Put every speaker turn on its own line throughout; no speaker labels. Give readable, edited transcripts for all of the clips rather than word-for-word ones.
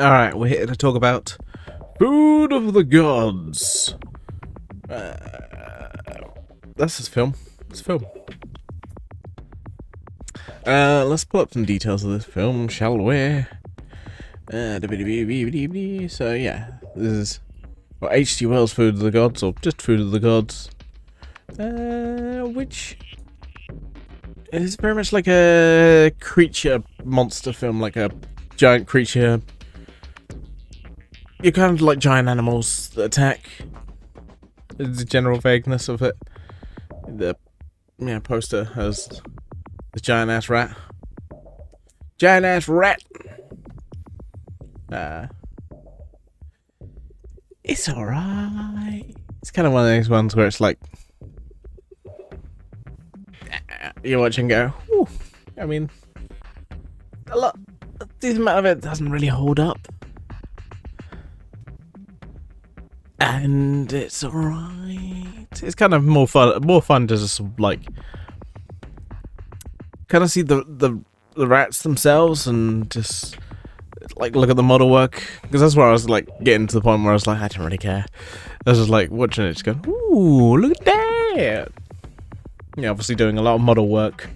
Alright, we're here to talk about Food of the Gods. That's this film. It's a film. Let's pull up some details of this film, shall we? So yeah, this is H.G. Wells' Food of the Gods, or just Food of the Gods, which is very much like a creature monster film, like a giant creature. You're kind of like giant animals that attack. It's the general vagueness of it. The poster has the giant ass rat. Giant ass rat. It's alright. It's kind of one of those ones where it's like you watch and go, ooh. I mean, a decent amount of it doesn't really hold up. And it's alright. It's kind of more fun to just like kind of see the rats themselves and just like look at the model work, because that's where I was like getting to the point where I was like, I don't really care. I was just like watching it, just going, ooh, look at that. Yeah, obviously doing a lot of model work.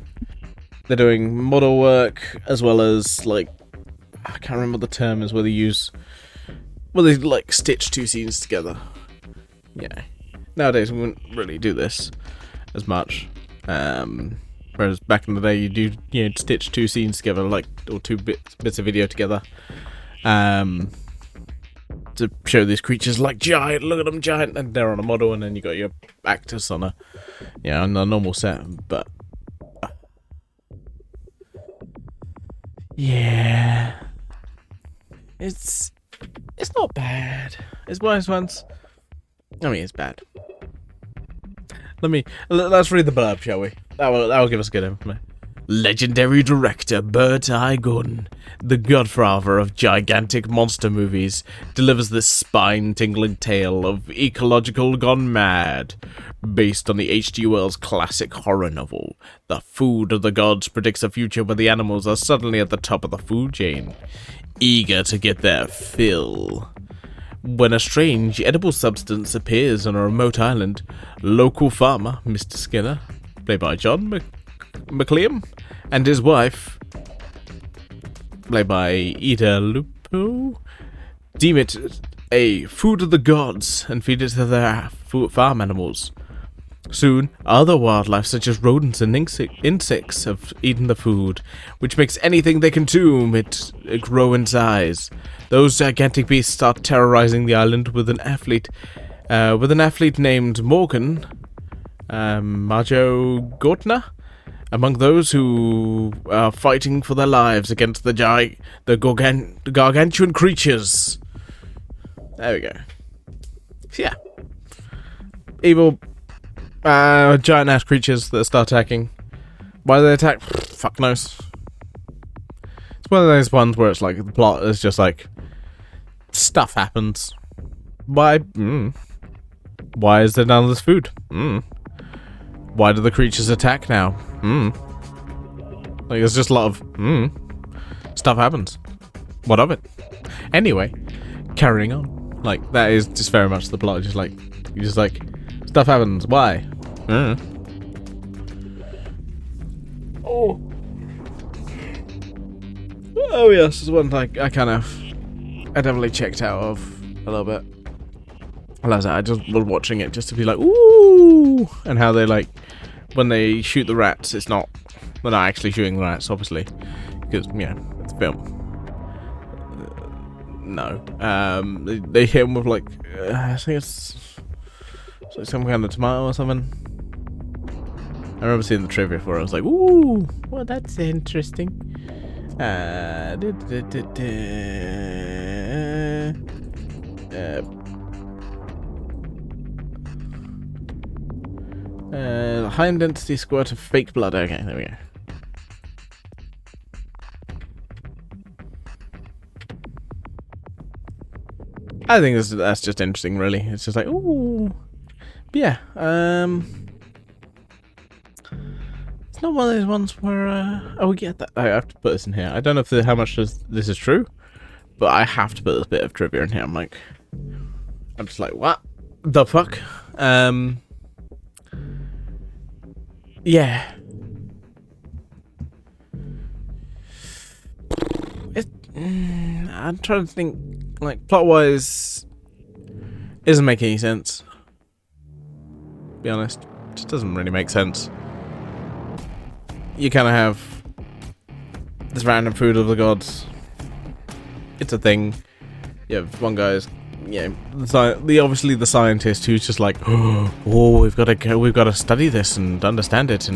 They're doing model work as well as like, I can't remember what the term is, where they like stitch two scenes together. Yeah. Nowadays we wouldn't really do this as much. Whereas back in the day you'd stitch two scenes together, like, or two bits of video together. To show these creatures like giant, look at them giant, and they're on a model, and then you got your actors on a normal set, but yeah. It's not bad. It's one of those ones. I mean, it's bad. Let's read the blurb, shall we? That will give us good information. Legendary director Bodachi, the godfather of gigantic monster movies, delivers this spine-tingling tale of ecological gone mad. Based on the H.G. Wells classic horror novel, The Food of the Gods predicts a future where the animals are suddenly at the top of the food chain, eager to get their fill. When a strange edible substance appears on a remote island, local farmer Mr. Skinner, played by John McLean, and his wife, played by Ida Lupo, deem it a food of the gods and feed it to their farm animals. Soon, other wildlife such as rodents and insects have eaten the food, which makes anything they consume it grow in size. Those gigantic beasts start terrorizing the island with an athlete named Morgan, Marjo Gortner, among those who are fighting for their lives against the gargantuan creatures. There we go. Yeah. Evil giant ass creatures that start attacking. Why do they attack? Fuck knows. It's one of those ones where it's like the plot is just like stuff happens. Why? Why is there none of this food? Why do the creatures attack now? Like, there's just a lot of stuff happens. What of it? Anyway, carrying on. Like, that is just very much the plot. Just like stuff happens. Why? Oh yes, this one like I definitely checked out of a little bit. I just was watching it just to be like, ooh, and how they like when they shoot the rats. They're not actually shooting the rats, obviously, because it's a film. No, they hit him with like I think it's some kind of tomato or something. I remember seeing the trivia for it. I was like, ooh, well, that's interesting. High intensity squirt of fake blood. Okay, there we go. I think that's just interesting, really. It's just like, ooh. But yeah, it's not one of those ones where, oh, we get that. I have to put this in here. I don't know if how much this is true, but I have to put this bit of trivia in here. I'm just like, what the fuck? Yeah. I'm trying to think, like, plot-wise, it doesn't make any sense. To be honest, it just doesn't really make sense. You kind of have this random food of the gods. It's a thing. You have one guy's, obviously the scientist who's just like, oh, we've got to study this and understand it,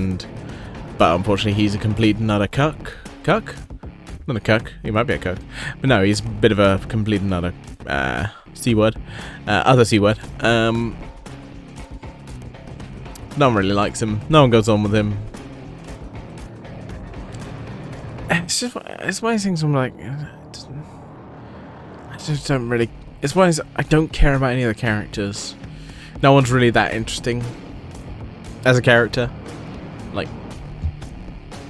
but unfortunately he's a complete and utter cuck. Not a cuck. He might be a cuck, but no, he's a bit of a complete and utter C word, other C word. No one really likes him. No one goes on with him. It's one of these things I'm like, I just don't really. It's one of these, I don't care about any of the characters. No one's really that interesting as a character. Like,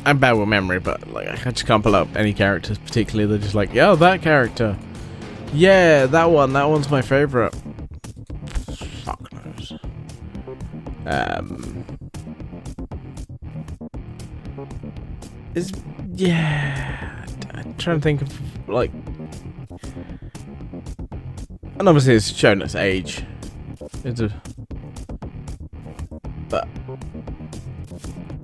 I'm bad with memory, but like I just can't pull up any characters particularly. They're just like, yeah, that character. Yeah, that one. That one's my favorite. Fuck knows. I'm trying to think of like, and obviously it's shown its age. But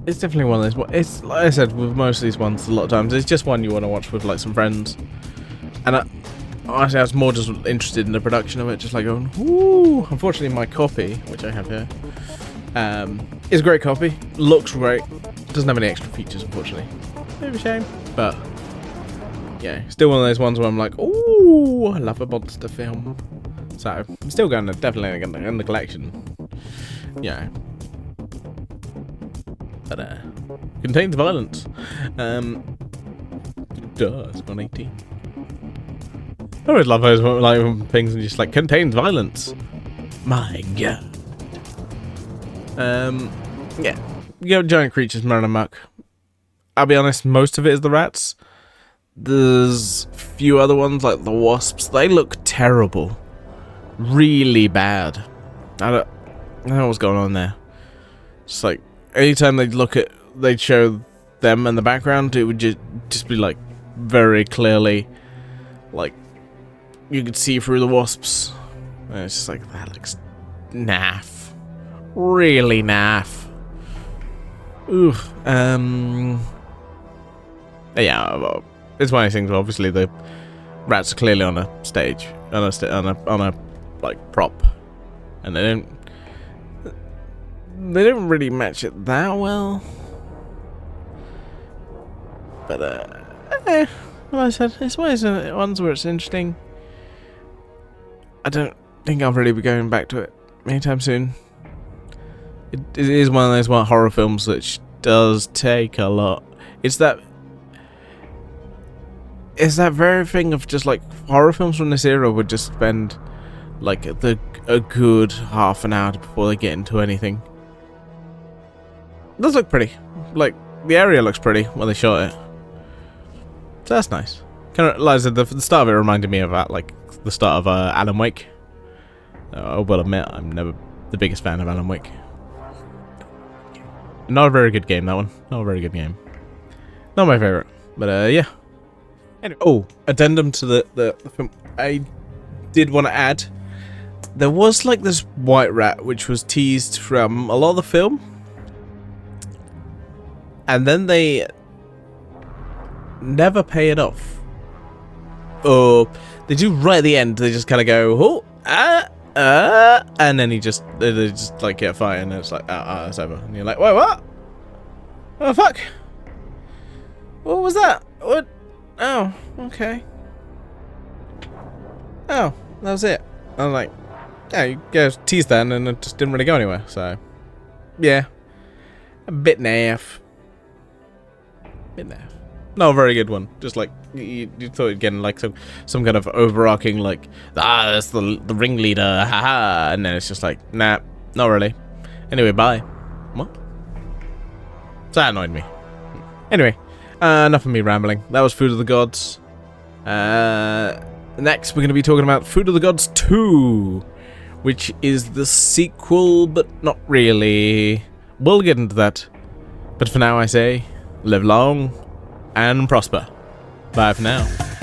it's definitely one of those. It's like I said with most of these ones, a lot of times it's just one you want to watch with like some friends. And honestly, I was more just interested in the production of it, just like going, ooh. Unfortunately, my copy, which I have here, is a great copy. Looks great. Doesn't have any extra features, unfortunately. Bit of a shame, but yeah, still one of those ones where I'm like, ooh, I love a monster film. So I'm still going to definitely in the collection. Yeah. But contains violence. It's 118. I always love those like things and just like contains violence. My god. Yeah. You got giant creatures running amok. I'll be honest, most of it is the rats. There's a few other ones like the wasps. They look terrible. Really bad. I don't know what's going on there. It's like anytime they'd show them in the background, it would just be like very clearly like you could see through the wasps. And it's just like that looks naff. Really naff. Oof. Yeah, it's one of those things where obviously the rats are clearly on a stage, on a like prop, and they don't really match it that well. But like I said, it's one of those ones where it's interesting. I don't think I'll really be going back to it anytime soon. It is one of those horror films which does take a lot. It's that very thing of just like horror films from this era would just spend like a good half an hour before they get into anything. It does look pretty. Like the area looks pretty when they shot it. So that's nice. Kind of, like I said, the start of it reminded me of that, like the start of Alan Wake. I will admit, I'm never the biggest fan of Alan Wake. Not a very good game, that one. Not a very good game. Not my favorite, but yeah. Anyway, addendum to the film. I did want to add, there was like this white rat which was teased from a lot of the film, and then they never pay it off. Or they do right at the end. They just kind of go, and then they just like get fired, and it's like, it's over. And you're like, wait, what? Oh fuck! What was that? What? Oh, okay. Oh, that was it. I was like, yeah, you guys teased that, and it just didn't really go anywhere. So, yeah, a bit naff. No, a very good one. Just like you thought you'd get like some kind of overarching like, that's the ringleader, haha, and then it's just like, nah, not really. Anyway, bye. What? So that annoyed me. Anyway, enough of me rambling. That was Food of the Gods. Next, we're going to be talking about Food of the Gods 2, which is the sequel, but not really. We'll get into that. But for now, I say, live long and prosper. Bye for now.